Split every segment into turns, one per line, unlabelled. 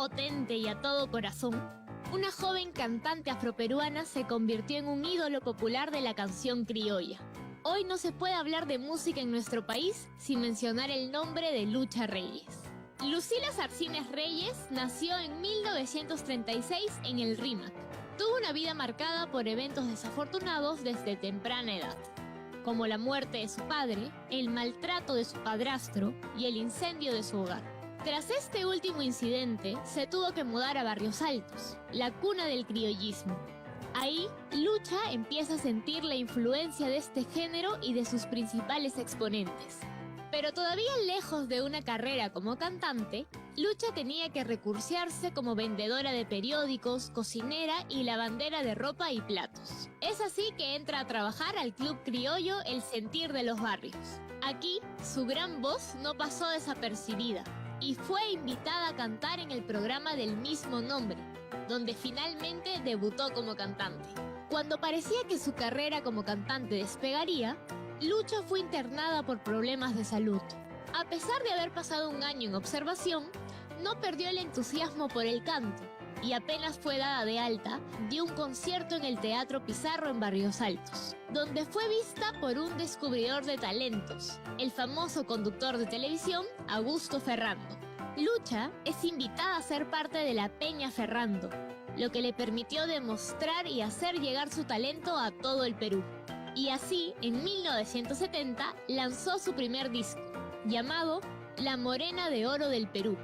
potente y a todo corazón, una joven cantante afroperuana se convirtió en un ídolo popular de la canción criolla. Hoy no se puede hablar de música en nuestro país sin mencionar el nombre de Lucha Reyes. Lucila Sarcines Reyes nació en 1936 en el Rímac. Tuvo una vida marcada por eventos desafortunados desde temprana edad, como la muerte de su padre, el maltrato de su padrastro y el incendio de su hogar. Tras este último incidente, se tuvo que mudar a Barrios Altos, la cuna del criollismo. Ahí, Lucha empieza a sentir la influencia de este género y de sus principales exponentes. Pero todavía lejos de una carrera como cantante, Lucha tenía que recursearse como vendedora de periódicos, cocinera y lavandera de ropa y platos. Es así que entra a trabajar al club criollo El Sentir de los Barrios. Aquí, su gran voz no pasó desapercibida y fue invitada a cantar en el programa del mismo nombre, donde finalmente debutó como cantante. Cuando parecía que su carrera como cantante despegaría, Lucha fue internada por problemas de salud. A pesar de haber pasado un año en observación, no perdió el entusiasmo por el canto y apenas fue dada de alta, dio un concierto en el Teatro Pizarro en Barrios Altos, donde fue vista por un descubridor de talentos, el famoso conductor de televisión Augusto Ferrando. Lucha es invitada a ser parte de la Peña Ferrando, lo que le permitió demostrar y hacer llegar su talento a todo el Perú. Y así, en 1970, lanzó su primer disco, llamado La Morena de Oro del Perú,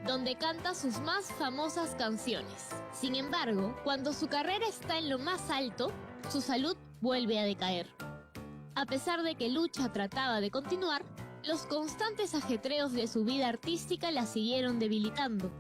donde canta sus más famosas canciones. Sin embargo, cuando su carrera está en lo más alto, su salud vuelve a decaer. A pesar de que Lucha trataba de continuar, los constantes ajetreos de su vida artística la siguieron debilitando,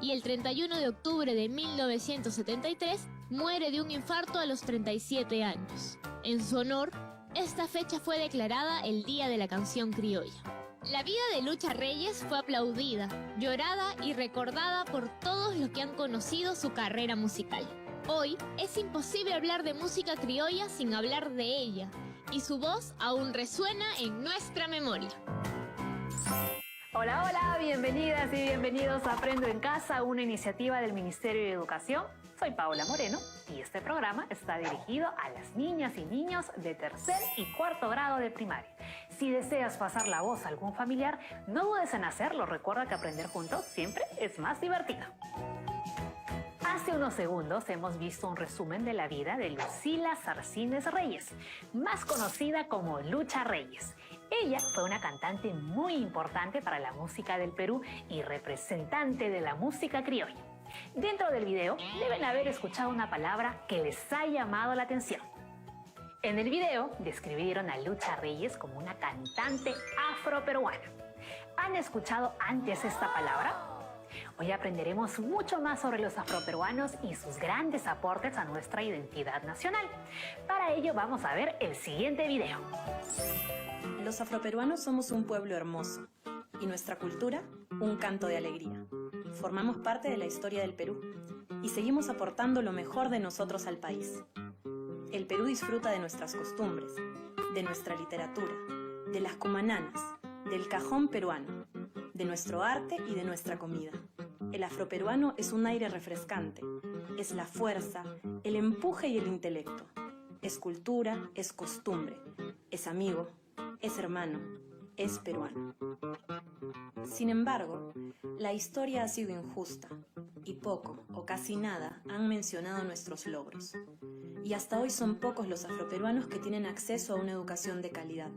y el 31 de octubre de 1973 muere de un infarto a los 37 años. En su honor, esta fecha fue declarada el Día de la Canción Criolla. La vida de Lucha Reyes fue aplaudida, llorada y recordada por todos los que han conocido su carrera musical. Hoy es imposible hablar de música criolla sin hablar de ella, y su voz aún resuena en nuestra memoria.
Hola, hola, bienvenidas y bienvenidos a Aprendo en Casa, una iniciativa del Ministerio de Educación. Soy Paola Moreno y este programa está dirigido a las niñas y niños de tercer y cuarto grado de primaria. Si deseas pasar la voz a algún familiar, no dudes en hacerlo. Recuerda que aprender juntos siempre es más divertido. Hace unos segundos hemos visto un resumen de la vida de Lucila Sarcines Reyes, más conocida como Lucha Reyes. Ella fue una cantante muy importante para la música del Perú y representante de la música criolla. Dentro del video deben haber escuchado una palabra que les ha llamado la atención. En el video describieron a Lucha Reyes como una cantante afroperuana. ¿Han escuchado antes esta palabra? Hoy aprenderemos mucho más sobre los afroperuanos y sus grandes aportes a nuestra identidad nacional. Para ello vamos a ver el siguiente video.
Los afroperuanos somos un pueblo hermoso y nuestra cultura, un canto de alegría. Formamos parte de la historia del Perú y seguimos aportando lo mejor de nosotros al país. El Perú disfruta de nuestras costumbres, de nuestra literatura, de las cumananas, del cajón peruano, de nuestro arte y de nuestra comida. El afroperuano es un aire refrescante, es la fuerza, el empuje y el intelecto. Es cultura, es costumbre, es amigo, es hermano, es peruano. Sin embargo, la historia ha sido injusta y poco o casi nada han mencionado nuestros logros. Y hasta hoy son pocos los afroperuanos que tienen acceso a una educación de calidad,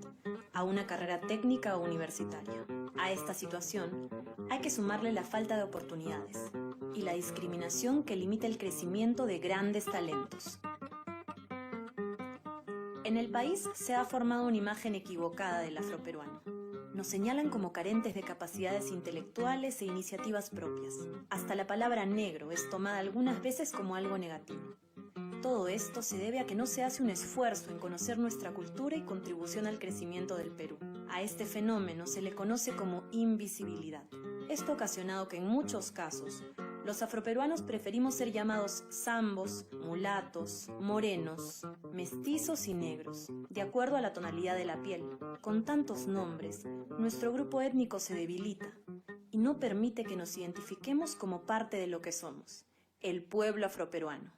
a una carrera técnica o universitaria. A esta situación hay que sumarle la falta de oportunidades y la discriminación que limita el crecimiento de grandes talentos. En el país se ha formado una imagen equivocada del afroperuano. Nos señalan como carentes de capacidades intelectuales e iniciativas propias. Hasta la palabra negro es tomada algunas veces como algo negativo. Todo esto se debe a que no se hace un esfuerzo en conocer nuestra cultura y contribución al crecimiento del Perú. A este fenómeno se le conoce como invisibilidad. Esto ha ocasionado que en muchos casos los afroperuanos preferimos ser llamados zambos, mulatos, morenos, mestizos y negros, de acuerdo a la tonalidad de la piel. Con tantos nombres, nuestro grupo étnico se debilita y no permite que nos identifiquemos como parte de lo que somos, el pueblo afroperuano.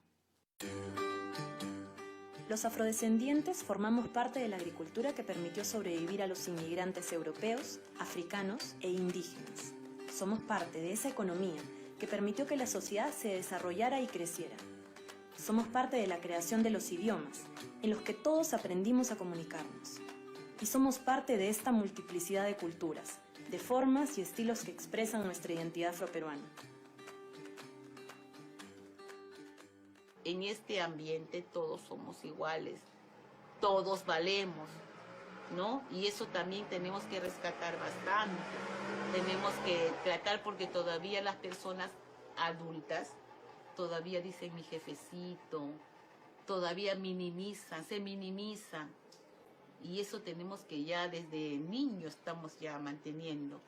Los afrodescendientes formamos parte de la agricultura que permitió sobrevivir a los inmigrantes europeos, africanos e indígenas. Somos parte de esa economía que permitió que la sociedad se desarrollara y creciera. Somos parte de la creación de los idiomas, en los que todos aprendimos a comunicarnos. Y somos parte de esta multiplicidad de culturas, de formas y estilos que expresan nuestra identidad afroperuana.
En este ambiente todos somos iguales, todos valemos, ¿no? Y eso también tenemos que rescatar bastante. Tenemos que tratar porque todavía las personas adultas todavía dicen mi jefecito, todavía se minimizan. Y eso tenemos que ya desde niños estamos ya manteniendo,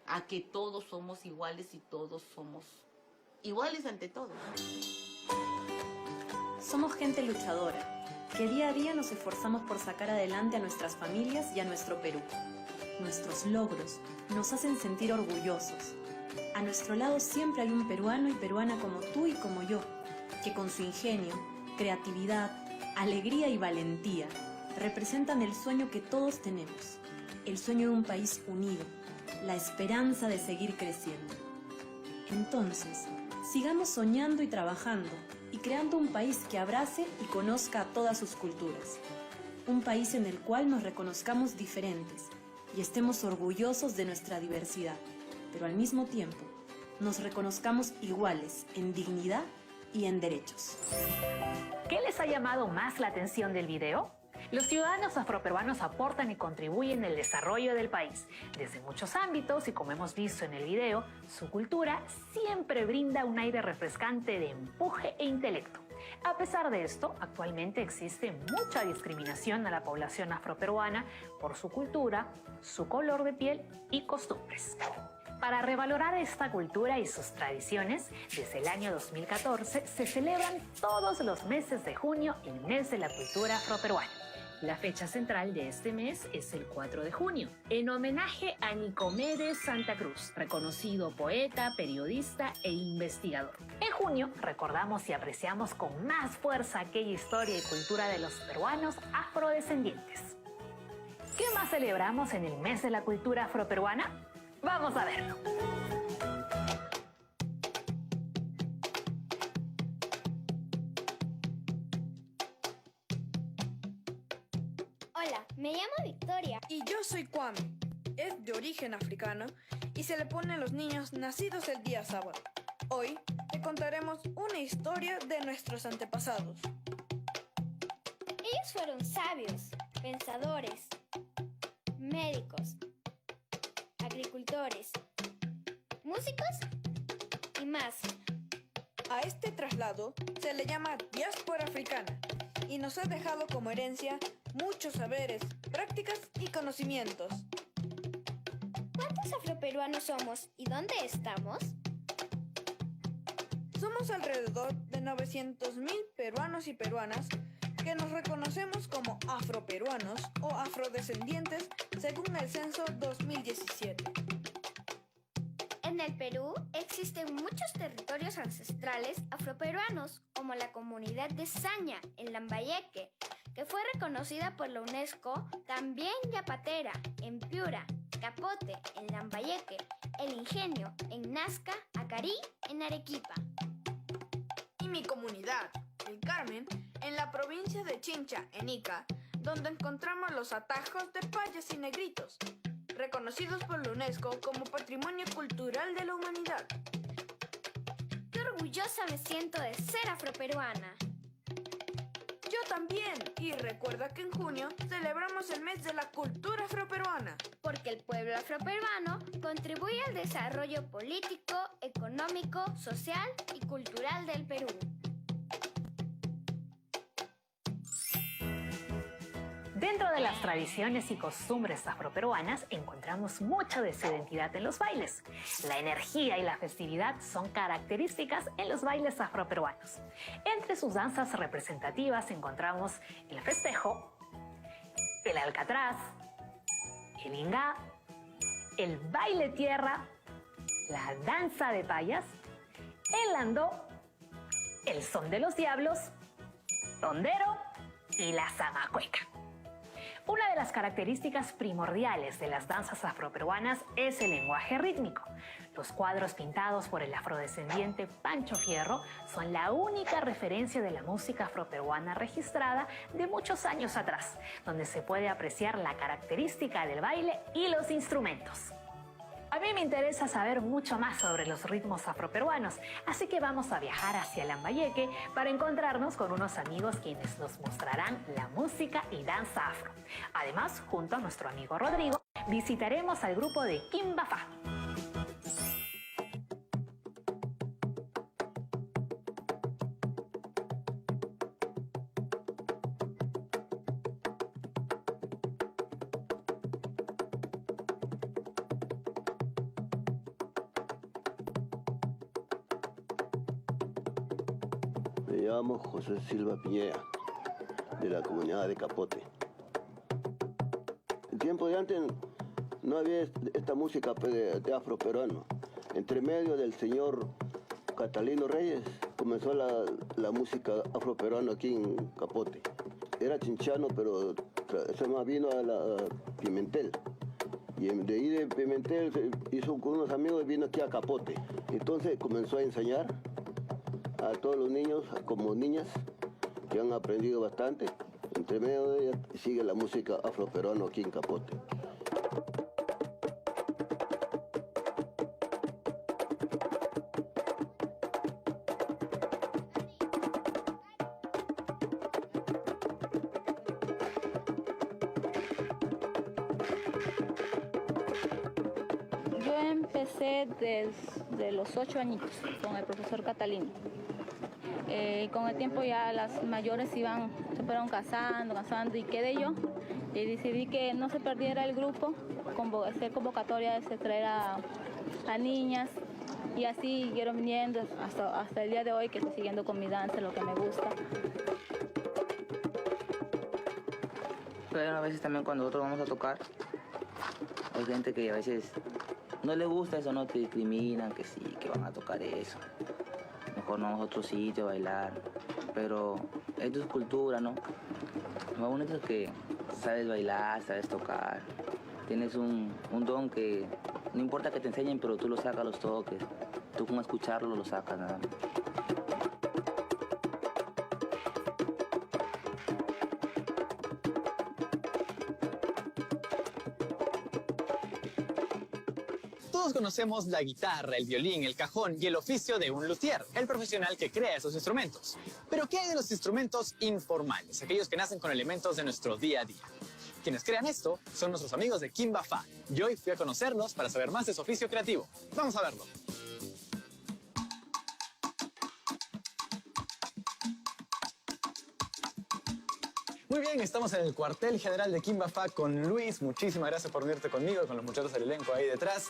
a que todos somos iguales y todos somos iguales ante todo.
Somos gente luchadora, que día a día nos esforzamos por sacar adelante a nuestras familias y a nuestro Perú. Nuestros logros nos hacen sentir orgullosos. A nuestro lado siempre hay un peruano y peruana como tú y como yo, que con su ingenio, creatividad, alegría y valentía representan el sueño que todos tenemos, el sueño de un país unido, la esperanza de seguir creciendo. Entonces, sigamos soñando y trabajando y creando un país que abrace y conozca a todas sus culturas. Un país en el cual nos reconozcamos diferentes y estemos orgullosos de nuestra diversidad, pero al mismo tiempo nos reconozcamos iguales en dignidad y en derechos.
¿Qué les ha llamado más la atención del video? Los ciudadanos afroperuanos aportan y contribuyen en el desarrollo del país, desde muchos ámbitos, y como hemos visto en el video, su cultura siempre brinda un aire refrescante de empuje e intelecto. A pesar de esto, actualmente existe mucha discriminación a la población afroperuana por su cultura, su color de piel y costumbres. Para revalorar esta cultura y sus tradiciones, desde el año 2014 se celebran todos los meses de junio el mes de la cultura afroperuana. La fecha central de este mes es el 4 de junio, en homenaje a Nicomedes Santa Cruz, reconocido poeta, periodista e investigador. En junio recordamos y apreciamos con más fuerza aquella historia y cultura de los peruanos afrodescendientes. ¿Qué más celebramos en el mes de la cultura afroperuana? Vamos a verlo.
Hola, me llamo Victoria.
Y yo soy Kwame. Es de origen africano y se le pone a los niños nacidos el día sábado. Hoy te contaremos una historia de nuestros antepasados.
Ellos fueron sabios, pensadores, médicos, agricultores, músicos y más.
A este traslado se le llama diáspora africana y nos ha dejado como herencia muchos saberes, prácticas y conocimientos.
¿Cuántos afroperuanos somos y dónde estamos?
Somos alrededor de 900,000 peruanos y peruanas que nos reconocemos como afroperuanos o afrodescendientes según el censo 2017.
En el Perú existen muchos territorios ancestrales afroperuanos, como la comunidad de Saña, en Lambayeque, que fue reconocida por la UNESCO, también Yapatera, en Piura, Capote, en Lambayeque, El Ingenio, en Nazca, Acarí, en Arequipa.
Y mi comunidad, el Carmen, en la provincia de Chincha, en Ica, donde encontramos los atajos de payas y negritos, reconocidos por la UNESCO como Patrimonio Cultural de la Humanidad.
¡Qué orgullosa me siento de ser afroperuana!
Yo también, y recuerda que en junio celebramos el mes de la cultura afroperuana.
Porque el pueblo afroperuano contribuye al desarrollo político, económico, social y cultural del Perú.
Dentro de las tradiciones y costumbres afroperuanas encontramos mucha de su identidad en los bailes. La energía y la festividad son características en los bailes afroperuanos. Entre sus danzas representativas encontramos el festejo, el alcatraz, el ingá, el baile tierra la danza de payas, el landó, el son de los diablos, tondero y la zamacueca. Una de las características primordiales de las danzas afroperuanas es el lenguaje rítmico. Los cuadros pintados por el afrodescendiente Pancho Fierro son la única referencia de la música afroperuana registrada de muchos años atrás, donde se puede apreciar la característica del baile y los instrumentos. A mí me interesa saber mucho más sobre los ritmos afroperuanos, así que vamos a viajar hacia Lambayeque para encontrarnos con unos amigos quienes nos mostrarán la música y danza afro. Además, junto a nuestro amigo Rodrigo, visitaremos al grupo de Kimba Fa.
Me llamo José Silva Piñera, de la comunidad de Capote. En tiempo de antes no había esta música de afroperuano. Entre medio del señor Catalino Reyes comenzó la música afroperuana aquí en Capote. Era chinchano, pero se más vino a Pimentel. Y de ahí de Pimentel se hizo con unos amigos y vino aquí a Capote. Entonces comenzó a enseñar a todos los niños como niñas que han aprendido bastante. Entre medio de ellas sigue la música afroperuana aquí en Capote.
Yo empecé desde los 8 añitos con el profesor Catalino. Con el tiempo ya las mayores se fueron casando y quedé yo. Y decidí que no se perdiera el grupo, hacer convocatoria, traer a niñas. Y así siguieron viniendo hasta el día de hoy, que estoy siguiendo con mi danza, lo que me gusta.
Pero a veces también cuando nosotros vamos a tocar, hay gente que a veces no le gusta eso, no te discriminan, que sí, que van a tocar eso. Mejor no vamos a otro sitio a bailar. Pero esto es cultura, ¿no? Lo bonito es que sabes bailar, sabes tocar. Tienes un don que no importa que te enseñen, pero tú lo sacas los toques. Tú con escucharlo lo sacas nada más.
Todos conocemos la guitarra, el violín, el cajón y el oficio de un luthier, el profesional que crea esos instrumentos. Pero ¿qué hay de los instrumentos informales, aquellos que nacen con elementos de nuestro día a día? Quienes crean esto son nuestros amigos de Kimba Fa, y hoy fui a conocerlos para saber más de su oficio creativo. Vamos a verlo. Muy bien, estamos en el cuartel general de Kimba Fa con Luis. Muchísimas gracias por unirte conmigo, con los muchachos del elenco ahí detrás.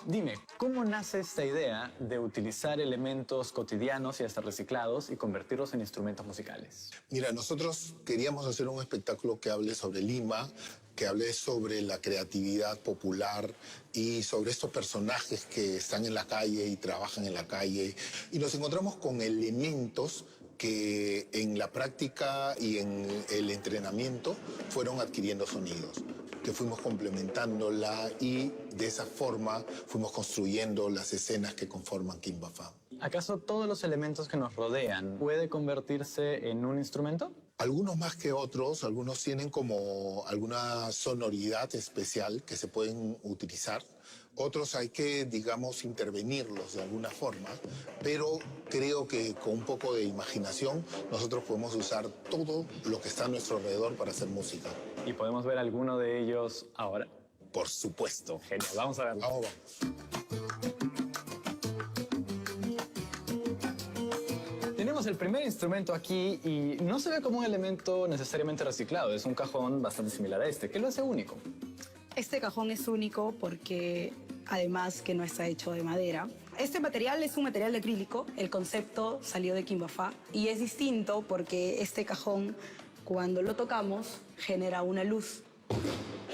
Dime, ¿cómo nace esta idea de utilizar elementos cotidianos y hasta reciclados y convertirlos en instrumentos musicales?
Mira, nosotros queríamos hacer un espectáculo que hable sobre Lima, que hable sobre la creatividad popular y sobre estos personajes que están en la calle y trabajan en la calle. Y nos encontramos con elementos que en la práctica y en el entrenamiento fueron adquiriendo sonidos, que fuimos complementándola y de esa forma fuimos construyendo las escenas que conforman Kimba Fa.
¿Acaso todos los elementos que nos rodean puede convertirse en un instrumento?
Algunos más que otros, algunos tienen como alguna sonoridad especial que se pueden utilizar. Otros hay que, digamos, intervenirlos de alguna forma, pero creo que con un poco de imaginación nosotros podemos usar todo lo que está a nuestro alrededor para hacer música.
¿Y podemos ver alguno de ellos ahora?
Por supuesto.
Genial, vamos a verlo.
Vamos.
Tenemos el primer instrumento aquí y no se ve como un elemento necesariamente reciclado. Es un cajón bastante similar a este. ¿Qué lo hace único?
Este cajón es único porque, además, que no está hecho de madera. Este material es un material de acrílico. El concepto salió de Kimba Fa y es distinto porque este cajón, cuando lo tocamos, genera una luz.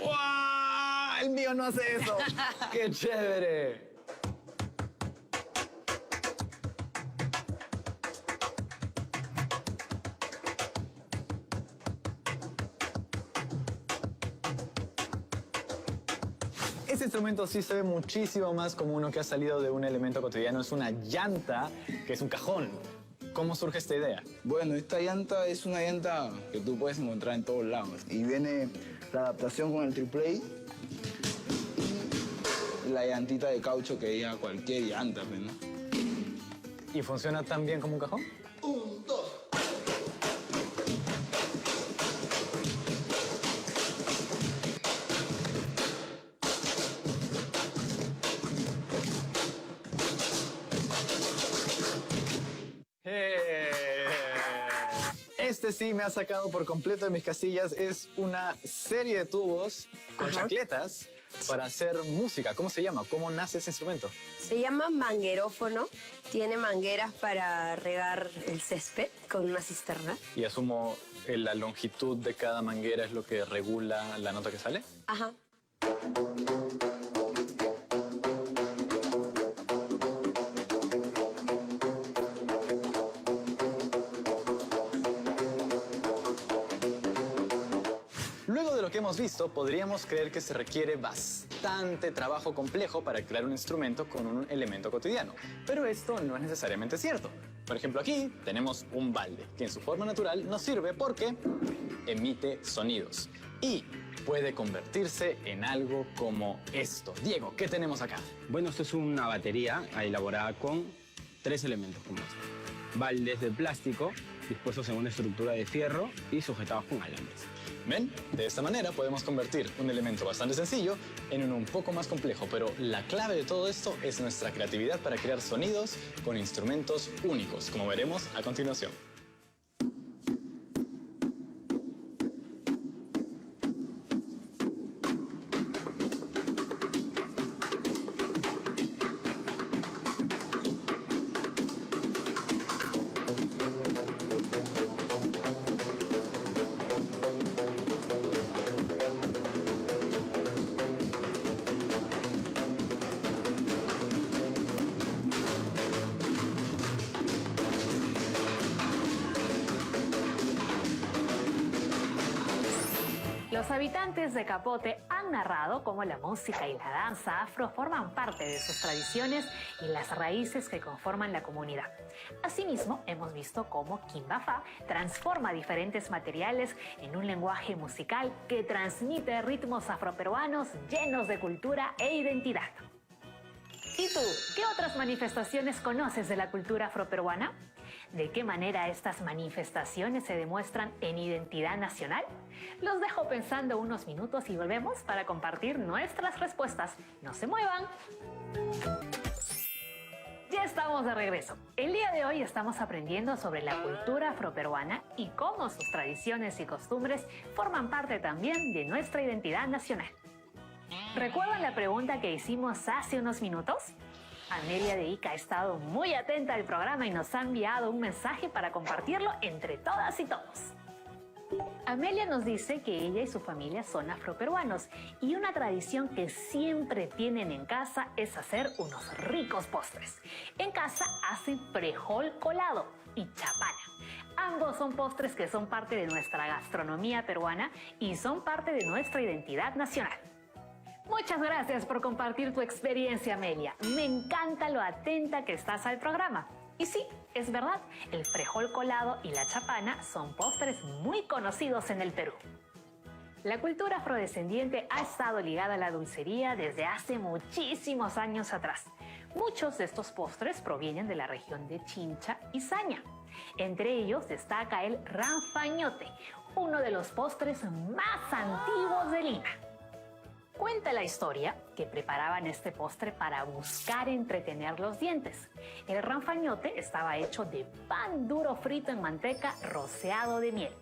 ¡Wow! El mío no hace eso. ¡Qué chévere! Este instrumento sí se ve muchísimo más como uno que ha salido de un elemento cotidiano. Es una llanta, que es un cajón. ¿Cómo surge esta idea?
Bueno, esta llanta es una llanta que tú puedes encontrar en todos lados. Y viene la adaptación con el AAA y la llantita de caucho que lleva cualquier llanta, ¿no?
¿Y funciona tan bien como un cajón?
1, 2.
Este sí me ha sacado por completo de mis casillas. Es una serie de tubos con chancletas para hacer música. ¿Cómo se llama? ¿Cómo nace ese instrumento?
Se llama manguerófono. Tiene mangueras para regar el césped con una cisterna.
Y asumo la longitud de cada manguera es lo que regula la nota que sale.
Ajá.
Luego de lo que hemos visto, podríamos creer que se requiere bastante trabajo complejo para crear un instrumento con un elemento cotidiano. Pero esto no es necesariamente cierto. Por ejemplo, aquí tenemos un balde, que en su forma natural nos sirve porque emite sonidos. Y puede convertirse en algo como esto. Diego, ¿qué tenemos acá?
Bueno, esto es una batería elaborada con 3 elementos como este. Baldes de plástico dispuestos en una estructura de fierro y sujetados con alambres.
¿Ven? De esta manera podemos convertir un elemento bastante sencillo en uno un poco más complejo, pero la clave de todo esto es nuestra creatividad para crear sonidos con instrumentos únicos, como veremos a continuación.
Los habitantes de Capote han narrado cómo la música y la danza afro forman parte de sus tradiciones y las raíces que conforman la comunidad. Asimismo, hemos visto cómo Kimbafa transforma diferentes materiales en un lenguaje musical que transmite ritmos afroperuanos llenos de cultura e identidad. ¿Y tú, qué otras manifestaciones conoces de la cultura afroperuana? ¿De qué manera estas manifestaciones se demuestran en identidad nacional? Los dejo pensando unos minutos y volvemos para compartir nuestras respuestas. ¡No se muevan! Ya estamos de regreso. El día de hoy estamos aprendiendo sobre la cultura afroperuana y cómo sus tradiciones y costumbres forman parte también de nuestra identidad nacional. ¿Recuerdan la pregunta que hicimos hace unos minutos? Amelia de Ica ha estado muy atenta al programa y nos ha enviado un mensaje para compartirlo entre todas y todos. Amelia nos dice que ella y su familia son afroperuanos y una tradición que siempre tienen en casa es hacer unos ricos postres. En casa hacen frejol colado y chapana. Ambos son postres que son parte de nuestra gastronomía peruana y son parte de nuestra identidad nacional. Muchas gracias por compartir tu experiencia, Amelia. Me encanta lo atenta que estás al programa. Y sí, es verdad, el frejol colado y la chapana son postres muy conocidos en el Perú. La cultura afrodescendiente ha estado ligada a la dulcería desde hace muchísimos años atrás. Muchos de estos postres provienen de la región de Chincha y Saña. Entre ellos destaca el ranfañote, uno de los postres más antiguos de Lima. Cuenta la historia que preparaban este postre para buscar entretener los dientes. El ranfañote estaba hecho de pan duro frito en manteca rociado de miel.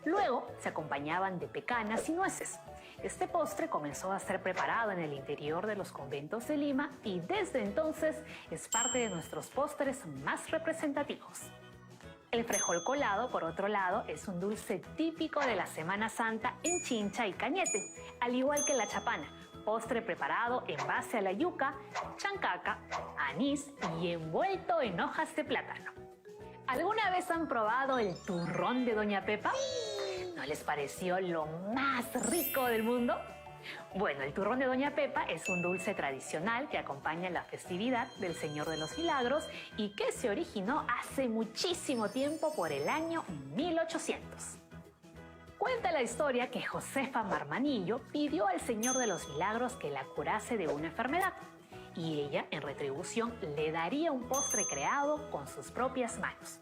Luego se acompañaban de pecanas y nueces. Este postre comenzó a ser preparado en el interior de los conventos de Lima y desde entonces es parte de nuestros postres más representativos. El frejol colado, por otro lado, es un dulce típico de la Semana Santa en Chincha y Cañete, al igual que la chapana, postre preparado en base a la yuca, chancaca, anís y envuelto en hojas de plátano. ¿Alguna vez han probado el turrón de Doña Pepa? ¿No les pareció lo más rico del mundo? Bueno, el turrón de Doña Pepa es un dulce tradicional que acompaña la festividad del Señor de los Milagros y que se originó hace muchísimo tiempo por el año 1800. Cuenta la historia que Josefa Marmanillo pidió al Señor de los Milagros que la curase de una enfermedad y ella, en retribución, le daría un postre creado con sus propias manos.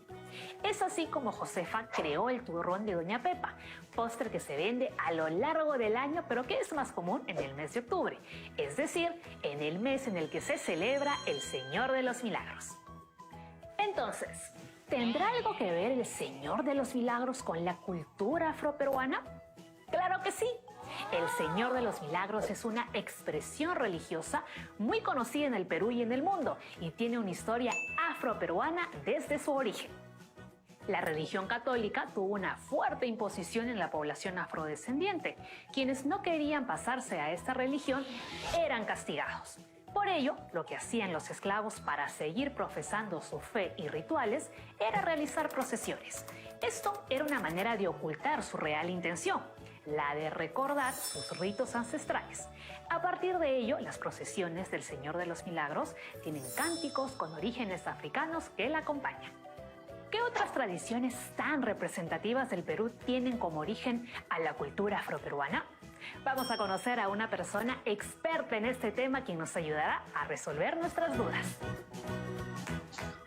Es así como Josefa creó el turrón de Doña Pepa, postre que se vende a lo largo del año, pero que es más común en el mes de octubre, es decir, en el mes en el que se celebra el Señor de los Milagros. Entonces, ¿tendrá algo que ver el Señor de los Milagros con la cultura afroperuana? ¡Claro que sí! El Señor de los Milagros es una expresión religiosa muy conocida en el Perú y en el mundo y tiene una historia afroperuana desde su origen. La religión católica tuvo una fuerte imposición en la población afrodescendiente. Quienes no querían pasarse a esta religión eran castigados. Por ello, lo que hacían los esclavos para seguir profesando su fe y rituales era realizar procesiones. Esto era una manera de ocultar su real intención, la de recordar sus ritos ancestrales. A partir de ello, las procesiones del Señor de los Milagros tienen cánticos con orígenes africanos que la acompañan. ¿Qué otras tradiciones tan representativas del Perú tienen como origen a la cultura afroperuana? Vamos a conocer a una persona experta en este tema quien nos ayudará a resolver nuestras dudas.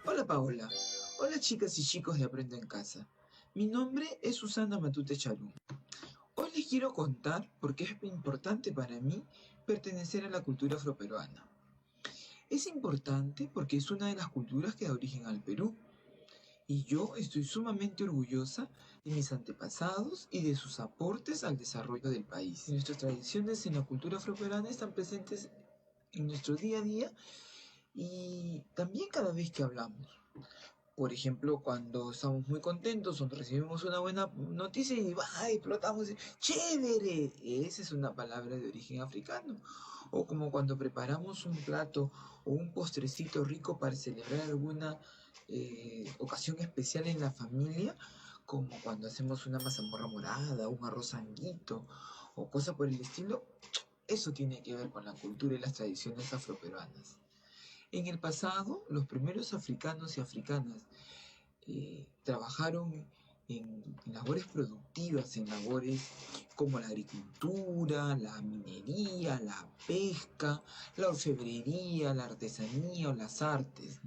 Hola Paola, hola chicas y chicos de Aprendo en Casa. Mi nombre es Susana Matute Chalú. Hoy les quiero contar por qué es importante para mí pertenecer a la cultura afroperuana. Es importante porque es una de las culturas que da origen al Perú. Y yo estoy sumamente orgullosa de mis antepasados y de sus aportes al desarrollo del país. Nuestras tradiciones en la cultura afroperuana están presentes en nuestro día a día y también cada vez que hablamos. Por ejemplo, cuando estamos muy contentos o recibimos una buena noticia y explotamos, ¡chévere! Esa es una palabra de origen africano. O como cuando preparamos un plato o un postrecito rico para celebrar alguna ocasión especial en la familia, como cuando hacemos una mazamorra morada, un arroz anguito o cosas por el estilo. Eso tiene que ver con la cultura y las tradiciones afroperuanas. En el pasado, los primeros africanos y africanas trabajaron en labores productivas, en labores como la agricultura, la minería, la pesca, la orfebrería, la artesanía o las artes.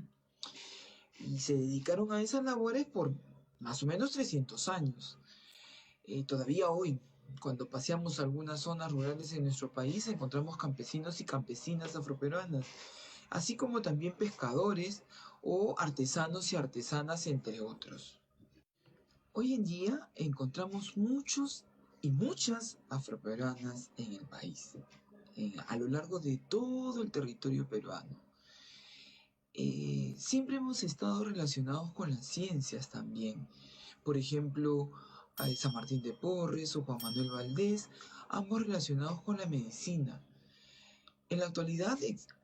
Y se dedicaron a esas labores por más o menos 300 años. Todavía hoy, cuando paseamos algunas zonas rurales en nuestro país, encontramos campesinos y campesinas afroperuanas, así como también pescadores o artesanos y artesanas, entre otros. Hoy en día encontramos muchos y muchas afroperuanas en el país, a lo largo de todo el territorio peruano. Siempre hemos estado relacionados con las ciencias también. Por ejemplo, San Martín de Porres o Juan Manuel Valdés, ambos relacionados con la medicina. En la actualidad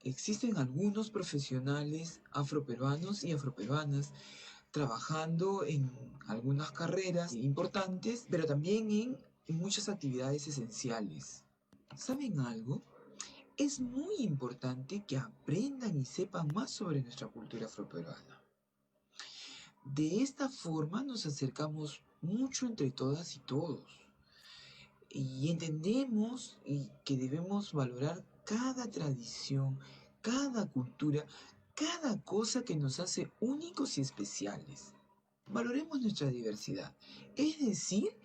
existen algunos profesionales afroperuanos y afroperuanas trabajando en algunas carreras importantes, pero también en muchas actividades esenciales. ¿Saben algo? Es muy importante que aprendan y sepan más sobre nuestra cultura afroperuana. De esta forma nos acercamos mucho entre todas y todos. Y entendemos que debemos valorar cada tradición, cada cultura, cada cosa que nos hace únicos y especiales. Valoremos nuestra diversidad, es decir,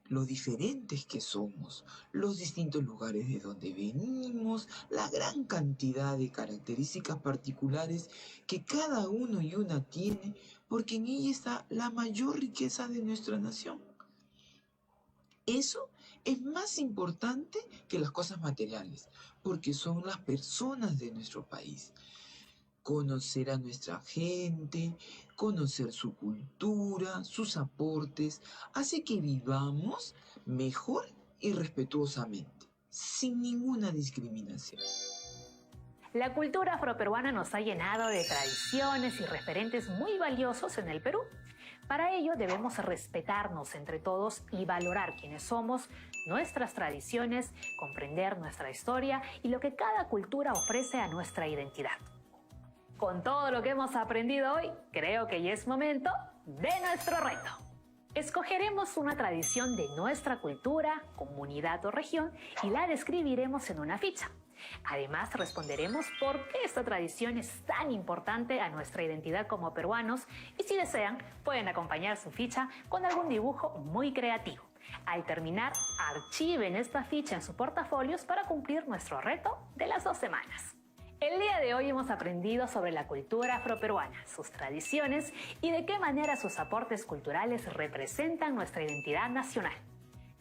lo diferentes que somos, los distintos lugares de donde venimos, la gran cantidad de características particulares que cada uno y una tiene, porque en ella está la mayor riqueza de nuestra nación. Eso es más importante que las cosas materiales, porque son las personas de nuestro país. Conocer a nuestra gente, conocer su cultura, sus aportes, hace que vivamos mejor y respetuosamente, sin ninguna discriminación.
La cultura afroperuana nos ha llenado de tradiciones y referentes muy valiosos en el Perú. Para ello debemos respetarnos entre todos y valorar quiénes somos, nuestras tradiciones, comprender nuestra historia y lo que cada cultura ofrece a nuestra identidad. Con todo lo que hemos aprendido hoy, creo que ya es momento de nuestro reto. Escogeremos una tradición de nuestra cultura, comunidad o región y la describiremos en una ficha. Además, responderemos por qué esta tradición es tan importante a nuestra identidad como peruanos y si desean, pueden acompañar su ficha con algún dibujo muy creativo. Al terminar, archiven esta ficha en sus portafolios para cumplir nuestro reto de las 2 semanas. El día de hoy hemos aprendido sobre la cultura afroperuana, sus tradiciones y de qué manera sus aportes culturales representan nuestra identidad nacional.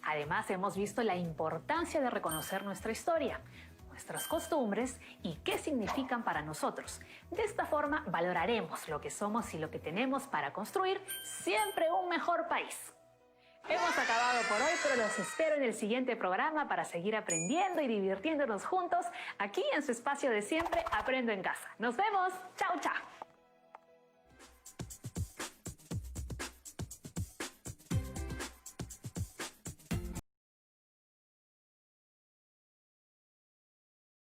Además, hemos visto la importancia de reconocer nuestra historia, nuestras costumbres y qué significan para nosotros. De esta forma valoraremos lo que somos y lo que tenemos para construir siempre un mejor país. Hemos acabado por hoy, pero los espero en el siguiente programa para seguir aprendiendo y divirtiéndonos juntos aquí en su espacio de siempre, Aprendo en Casa. ¡Nos vemos! ¡Chao, chao!